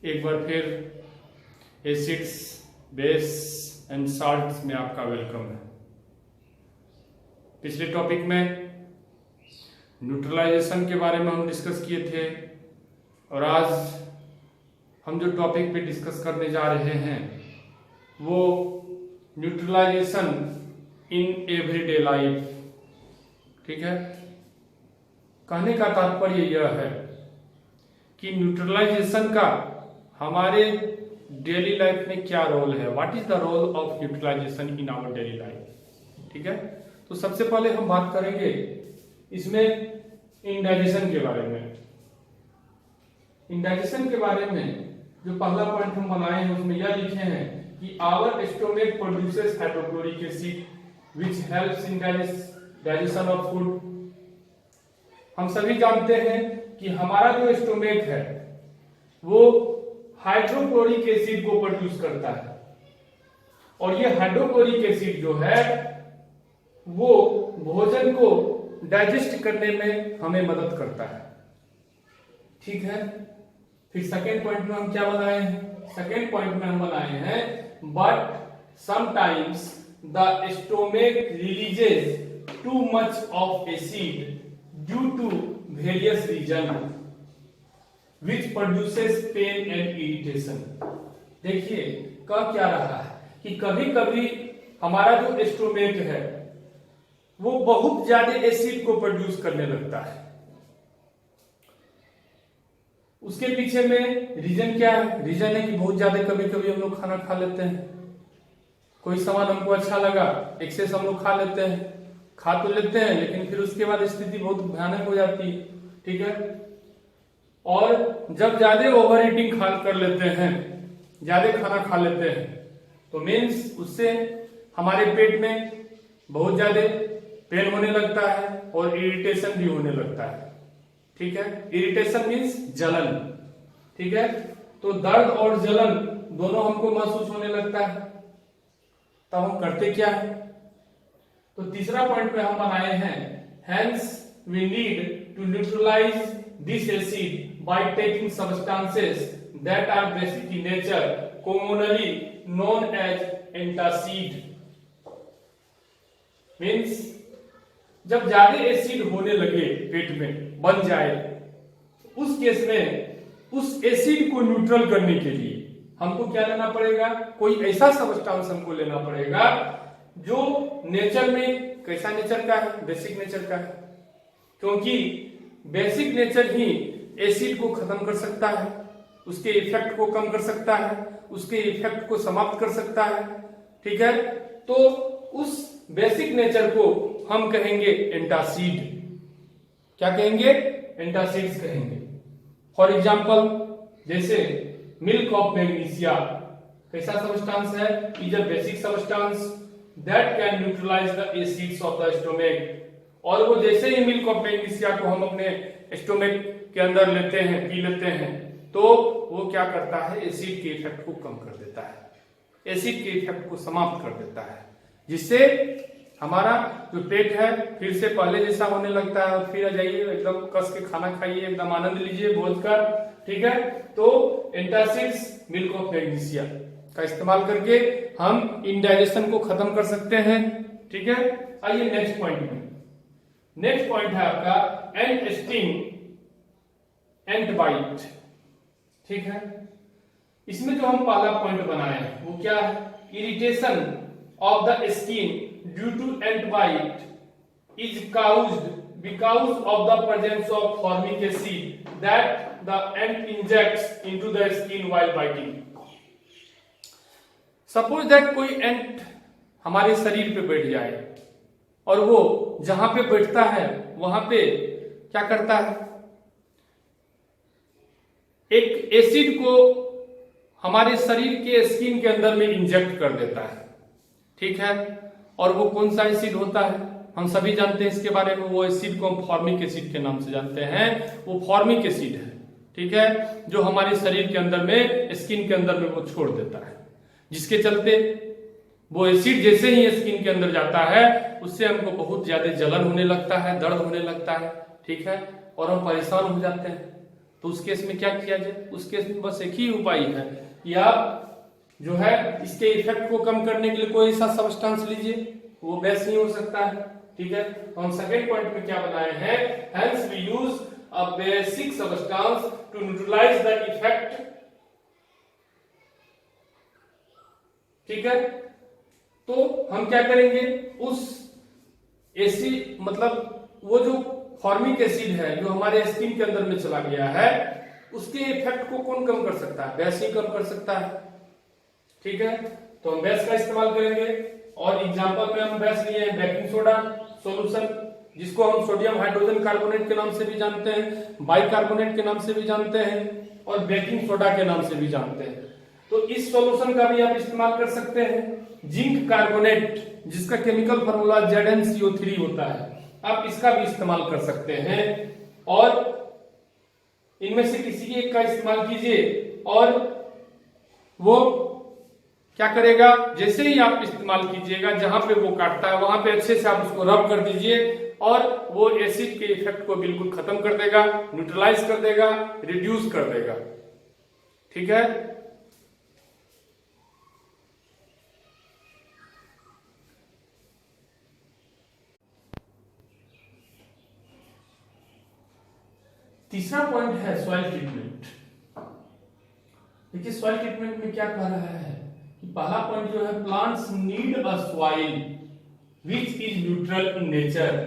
एक बार फिर acids, base and salts में आपका वेलकम है। पिछले टॉपिक में न्यूट्रलाइजेशन के बारे में हम डिस्कस किए थे और आज हम जो टॉपिक पे डिस्कस करने जा रहे हैं वो न्यूट्रलाइजेशन इन एवरीडे लाइफ। ठीक है, कहने का तात्पर्य यह है कि न्यूट्रलाइजेशन का हमारे डेली लाइफ में क्या रोल है। What is the role of neutralisation in our daily life. ठीक है, तो सबसे पहले हम बात करेंगे इसमें इंडाइजेशन के बारे में। इंडाइजेशन के बारे में जो पहला पॉइंट हम बनाए हैं उसमें यह लिखे हैं कि our stomach produces hydrochloric acid which helps in digestion of food. हम सभी जानते हैं कि हमारा जो स्टोमक है वो हाइड्रोक्लोरिक एसिड को प्रोड्यूस करता है और ये हाइड्रोक्लोरिक एसिड जो है वो भोजन को डाइजेस्ट करने में हमें मदद करता है। ठीक है, फिर सेकेंड पॉइंट में हम क्या बनाए हैं? सेकेंड पॉइंट में हम बनाए हैं but sometimes the stomach releases too much of acid due to various reason which produces pain and irritation। देखिए कह क्या रहा है कि कभी कभी हमारा जो स्टोमक है वो बहुत ज्यादा एसिड को प्रोड्यूस करने लगता है। उसके पीछे में रीजन क्या है? रीजन है कि बहुत ज्यादा कभी कभी हम लोग खाना खा लेते हैं, कोई सामान हमको अच्छा लगा, एक्सेस हम लोग खा लेते हैं, खा तो लेते हैं लेकिन फिर उसके बाद स्थिति बहुत भयानक हो जाती है। ठीक है, और जब ज्यादा ओवर ईटिंग कर लेते हैं, ज्यादा खाना खा लेते हैं तो मीन्स उससे हमारे पेट में बहुत ज्यादा पेन होने लगता है और इरिटेशन भी होने लगता है। ठीक है, इरिटेशन मीन्स जलन। ठीक है, तो दर्द और जलन दोनों हमको महसूस होने लगता है। तब हम करते क्या है? तो तीसरा पॉइंट पे हम बनाए हैं hence we need to neutralise this acid by taking substances that are basic in nature commonly known as antacid। means जब ज्यादा एसिड होने लगे पेट में बन जाए उस केस में उस एसिड को न्यूट्रल करने के लिए हमको क्या लेना पड़ेगा? कोई ऐसा सब्सटेंस हमको लेना पड़ेगा जो नेचर में कैसा नेचर का है? बेसिक नेचर का है, क्योंकि बेसिक नेचर ही एसिड को खत्म कर सकता है, उसके इफेक्ट को कम कर सकता है, उसके इफेक्ट को समाप्त कर सकता है। ठीक है, तो उस बेसिक नेचर को हम कहेंगे एंटासिड। क्या कहेंगे? एंटासिड्स कहेंगे। फॉर एग्जांपल जैसे मिल्क ऑफ मैग्नीशिया कैसा सब्सटेंस है? Is a basic substance that can neutralise the acids of the stomach. और वो जैसे ही मिल्क ऑफ मैग्नीशिया को हम अपने स्टोमक के अंदर लेते हैं, पी लेते हैं, तो वो क्या करता है? एसिड के इफेक्ट को कम कर देता है, एसिड के इफेक्ट को समाप्त कर देता है, जिससे हमारा जो पेट है फिर से पहले जैसा होने लगता है। और फिर आ जाइए एकदम कस के खाना खाइए, एकदम आनंद लीजिए भोज का। ठीक है, तो एंटासिड्स मिल्क ऑफ मैग्नीशिया का इस्तेमाल करके हम इंडाइजेशन को खत्म कर सकते हैं। ठीक है, आइए नेक्स्ट पॉइंट में। नेक्स्ट पॉइंट है आपका एंट स्टिंग एंट बाइट। ठीक है, इसमें जो हम पहला पॉइंट बनाए हैं वो क्या है? Irritation of the skin due to ant bite is caused because of the presence of formic acid that the ant injects into the skin while biting. Suppose that कोई एंट हमारे शरीर पे बैठ जाए और वो जहां पे बैठता है वहां पे क्या करता है? एक एसिड को हमारे शरीर के स्किन के अंदर में इंजेक्ट कर देता है। ठीक है, और वो कौन सा एसिड होता है? हम सभी जानते हैं इसके बारे में। वो एसिड को हम फॉर्मिक एसिड के नाम से जानते हैं। वो फॉर्मिक एसिड है। ठीक है, जो हमारे शरीर के अंदर में, स्किन के अंदर में वो छोड़ देता है, जिसके चलते वो एसिड जैसे ही स्किन के अंदर जाता है उससे हमको बहुत ज्यादा जलन होने लगता है, दर्द होने लगता है। ठीक है, और हम परेशान हो जाते हैं। तो उस केस में क्या किया जाए? उस केस में बस एक ही उपाय है कि आप जो है इसके इफेक्ट को कम करने के लिए कोई ऐसा सब्सटेंस लीजिए, वो बेस नहीं हो सकता है। ठीक है, तो हम सेकेंड पॉइंट में क्या बनाए हैं, hence we use a basic substance to neutralise the effect. ठीक है, तो हम क्या करेंगे, उस एसिड मतलब वो जो फॉर्मिक एसिड है जो हमारे स्किन के अंदर में चला गया है, उसके इफेक्ट को कौन कम कर सकता है? बेस ही कम कर सकता है। ठीक है, तो हम बेस का इस्तेमाल करेंगे और एग्जांपल में हम बेस लिए हैं बेकिंग सोडा सॉल्यूशन, जिसको हम सोडियम हाइड्रोजन कार्बोनेट के नाम से भी जानते हैं, बाइकार्बोनेट के नाम से भी जानते हैं और बेकिंग सोडा के नाम से भी जानते हैं। तो इस सॉल्यूशन का भी आप इस्तेमाल कर सकते हैं। जिंक कार्बोनेट, जिसका केमिकल फार्मूला ZnCO3 होता है, आप इसका भी इस्तेमाल कर सकते हैं और इनमें से किसी एक का इस्तेमाल कीजिए और वो क्या करेगा, जैसे ही आप इस्तेमाल कीजिएगा, जहां पे वो काटता है वहां पे अच्छे से आप उसको रब कर दीजिए और वो एसिड के इफेक्ट को बिल्कुल खत्म कर देगा, न्यूट्रलाइज कर देगा, रिड्यूस कर देगा। ठीक है, तीसरा पॉइंट है सॉइल ट्रीटमेंट। देखिए सॉइल ट्रीटमेंट में क्या कह रहा है कि पहला पॉइंट जो है, plants need a soil which is neutral in nature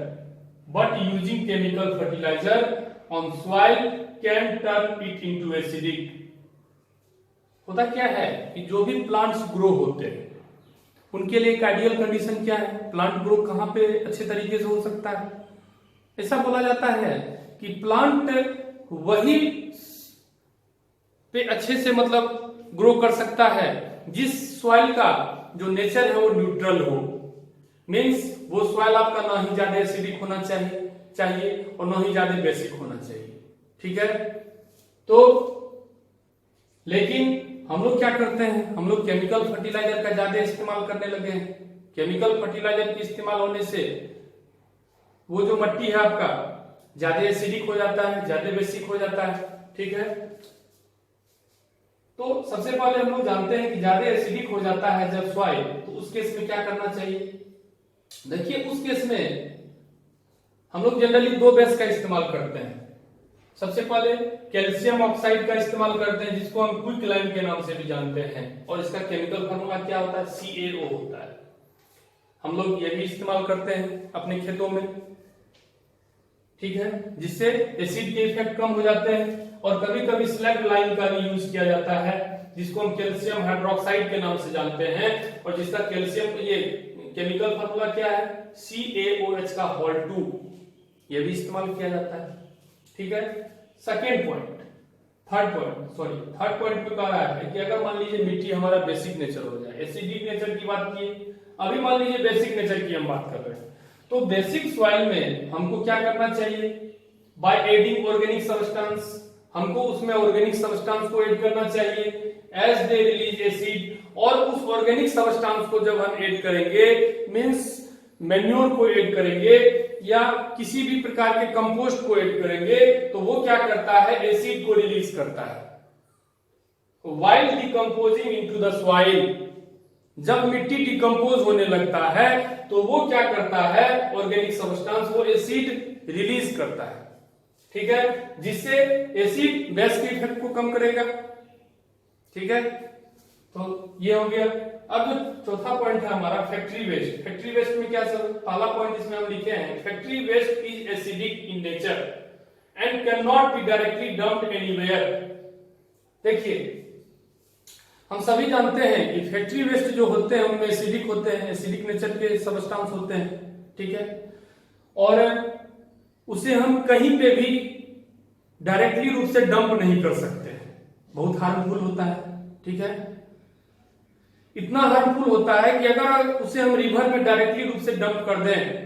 but using chemical fertiliser on soil can turn it into acidic. होता क्या है कि जो भी प्लांट्स ग्रो होते हैं उनके लिए एक आइडियल कंडीशन क्या है, प्लांट ग्रो कहां पे अच्छे तरीके से हो सकता है? ऐसा बोला जाता है कि प्लांट वही पे अच्छे से मतलब ग्रो कर सकता है जिस सॉइल का जो नेचर है वो न्यूट्रल हो। मींस वो सॉइल आपका ना ही ज्यादा एसिडिक होना चाहिए और ना ही ज्यादा बेसिक होना चाहिए। ठीक है, तो लेकिन हम लोग क्या करते हैं, हम लोग केमिकल फर्टिलाइजर का ज्यादा इस्तेमाल करने लगे हैं। केमिकल फर्टिलाइजर के इस्तेमाल होने से वो जो मिट्टी है आपका ज्यादा एसिडिक हो जाता है, ज्यादा बेसिक हो जाता है। ठीक है, तो सबसे पहले हम लोग जानते हैं कि ज्यादा एसिडिक हो जाता है जब सॉइल, तो उस केस में क्या करना चाहिए? देखिए उस केस में हम लोग जनरली दो बेस का इस्तेमाल करते हैं। सबसे पहले कैल्शियम ऑक्साइड का इस्तेमाल करते हैं, जिसको हम क्विक लाइम के नाम से भी जानते हैं और इसका केमिकल फॉर्मूला क्या होता है? CaO होता है। हम लोग ये भी इस्तेमाल करते हैं अपने खेतों में। ठीक है, जिससे एसिड के इफेक्ट कम हो जाते हैं। और कभी कभी स्लैग लाइम का भी यूज किया जाता है, जिसको हम कैल्शियम हाइड्रोक्साइड के नाम से जानते हैं और जिसका कैल्शियम ये केमिकल फॉर्मूला क्या है? CaOH का होल 2, ये भी इस्तेमाल किया जाता है। ठीक है, थर्ड पॉइंट पे कह रहा है कि अगर मान लीजिए मिट्टी हमारा बेसिक नेचर हो जाए, एसिडिक नेचर की बात किए, अभी मान लीजिए बेसिक नेचर की हम बात कर रहे हैं, तो बेसिक सॉइल में हमको क्या करना चाहिए? बाय एडिंग ऑर्गेनिक सब्सटेंस, हमको उसमें ऑर्गेनिक सब्सटेंस को ऐड करना चाहिए एज दे रिलीज एसिड। और उस ऑर्गेनिक सब्सटेंस को जब हम ऐड करेंगे, मींस मैन्योर को ऐड करेंगे या किसी भी प्रकार के कंपोस्ट को ऐड करेंगे, तो वो क्या करता है? एसिड को रिलीज करता है। While decomposing into the soil, जब मिट्टी डिकम्पोज होने लगता है तो वो क्या करता है? ऑर्गेनिक सब्सटेंस वो एसिड रिलीज करता है। ठीक है, जिससे एसिड बेस के इफेक्ट को कम करेगा। ठीक है, तो ये हो गया। अब जो चौथा पॉइंट है हमारा फैक्ट्री वेस्ट। फैक्ट्री वेस्ट में क्या सर? पहला पॉइंट इसमें हम लिखे हैं, factory waste is acidic in nature and can not be directly dumped anywhere. देखिए हम सभी जानते हैं कि फैक्ट्री वेस्ट जो होते हैं उनमें एसिडिक होते हैं, एसिडिक नेचर के सब्सटेंस होते हैं। ठीक है, और उसे हम कहीं पे भी डायरेक्टली रूप से डंप नहीं कर सकते हैं, बहुत हार्मफुल होता है। ठीक है, इतना हार्मफुल होता है कि अगर उसे हम रिवर में डायरेक्टली रूप से डंप कर दें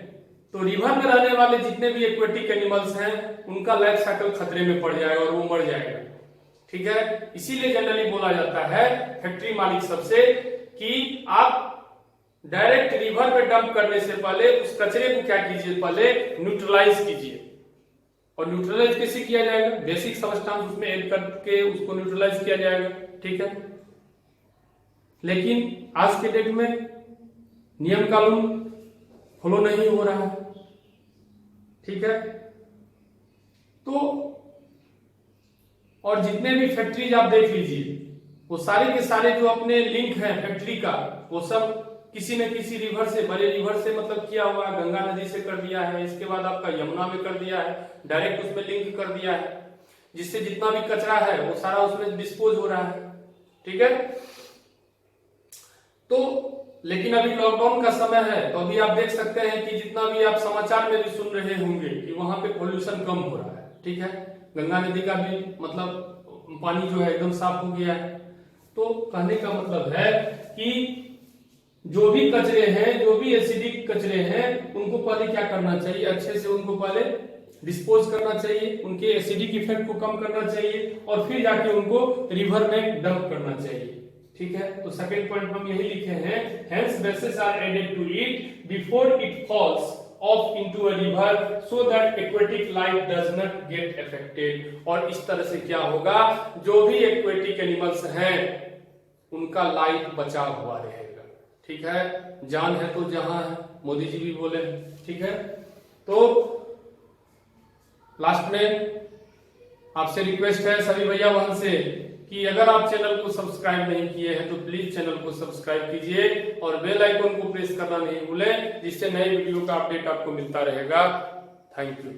तो रिवर में रहने वाले जितने भी एक्वेटिक एनिमल्स हैं उनका लाइफ साइकिल खतरे में पड़ जाएगा और वो मर जाएगा। ठीक है, इसीलिए जनरली बोला जाता है फैक्ट्री मालिक सबसे कि आप डायरेक्ट रिवर में डंप करने से पहले उस कचरे को क्या कीजिए? पहले न्यूट्रलाइज कीजिए। और न्यूट्रलाइज कैसे किया जाएगा, बेसिक सबस्टांस उसमें ऐड करके उसको न्यूट्रलाइज किया जाएगा, ठीक है। लेकिन आज के डेट में नियम कानून फॉलो नहीं हो रहा है, ठीक है। तो और जितने भी फैक्ट्रीज आप देख लीजिए, वो सारे के सारे जो अपने लिंक है फैक्ट्री का, वो सब किसी न किसी रिवर से, बड़े रिवर से मतलब किया हुआ, गंगा नदी से कर दिया है, इसके बाद आपका यमुना में कर दिया है, डायरेक्ट उसमें लिंक कर दिया है, जिससे जितना भी कचरा है वो सारा उसमें डिस्पोज हो रहा है, ठीक है। तो लेकिन अभी लॉकडाउन का समय है, तो अभी आप देख सकते हैं कि जितना भी आप समाचार में भी सुन रहे होंगे कि वहां पे पोल्यूशन कम हो रहा है, ठीक है। गंगा नदी का भी मतलब पानी जो है एकदम साफ हो गया है। तो कहने का मतलब है कि जो भी कचरे हैं, जो भी एसिडिक कचरे हैं, उनको पहले क्या करना चाहिए, अच्छे से उनको पहले डिस्पोज करना चाहिए, उनके एसिडिक इफेक्ट को कम करना चाहिए, और फिर जाके उनको रिवर में डंप करना चाहिए, ठीक है। तो सेकंड पॉइंट हम यही लिखे हैं, hence bases are added to it before it falls off into a river so that aquatic life does not get affected. और इस तरह से क्या होगा, जो भी एक्वेटिक एनिमल्स हैं उनका लाइफ बचा हुआ रहेगा, ठीक है। जान है तो जहां है, मोदी जी भी बोले, ठीक है। तो लास्ट में आपसे रिक्वेस्ट है सभी भैया बहन से कि अगर आप चैनल को सब्सक्राइब नहीं किए हैं तो प्लीज चैनल को सब्सक्राइब कीजिए और बेल आइकन को प्रेस करना नहीं भूलें, जिससे नए वीडियो का अपडेट आपको मिलता रहेगा। Thank you.